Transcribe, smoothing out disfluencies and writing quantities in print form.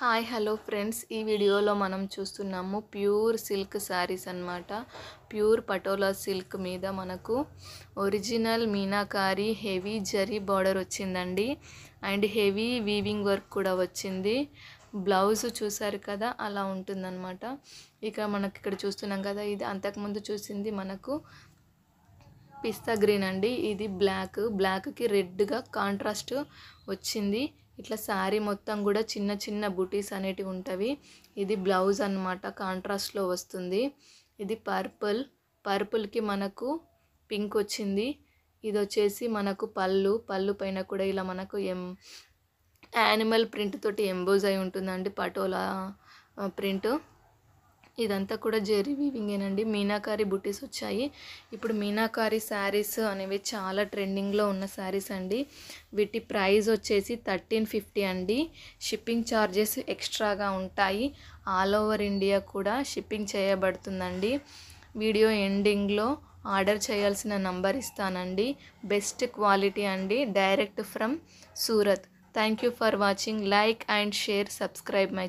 Hi hello friends, ఈ వీడియోలో మనం చూస్తున్నాము ప్యూర్ సిల్క్ శారీస్ అన్నమాట. ప్యూర్ పటోలా సిల్క్ మీద మనకు original meenakari heavy zari border వచ్చిందండి. అండ్ హెవీ వీవింగ్ వర్క్ కూడా వచ్చింది. బ్లౌజ్ చూసారు కదా, అలా ఉంటుందన్నమాట. ఇక మనకి ఇక్కడ చూస్తున్నాం కదా, ఇది అంతకుముందు చూసింది మనకు పిస్తా గ్రీన్ అండి. ఇది బ్లాక్కి రెడ్గా కాంట్రాస్ట్ వచ్చింది. ఇట్లా శారీ మొత్తం కూడా చిన్న చిన్న బుటీస్ అనేటివి ఉంటవి. ఇది బ్లౌజ్ అన్నమాట, కాంట్రాస్ట్లో వస్తుంది. ఇది పర్పుల్కి మనకు పింక్ వచ్చింది. ఇది వచ్చేసి మనకు పళ్ళు పైన కూడా ఇలా మనకు యానిమల్ ప్రింట్ తోటి ఎంబోజ్ అయి ఉంటుందండి, పటోలా ప్రింట్. ఇదంతా కూడా జెరీ వీవింగేనండి. మీనాకారి బుటీస్ వచ్చాయి. ఇప్పుడు మీనాకారి శారీస్ అనేవి చాలా ట్రెండింగ్లో ఉన్న శారీస్ అండి. వీటి ప్రైస్ వచ్చేసి 1350 అండి. షిప్పింగ్ ఛార్జెస్ ఎక్స్ట్రాగా ఉంటాయి. ఆల్ ఓవర్ ఇండియా కూడా షిప్పింగ్ చేయబడుతుందండి. వీడియో ఎండింగ్లో ఆర్డర్ చేయాల్సిన నంబర్ ఇస్తానండి. బెస్ట్ క్వాలిటీ అండి, direct from Surat. Thank you for watching. Like and share, subscribe my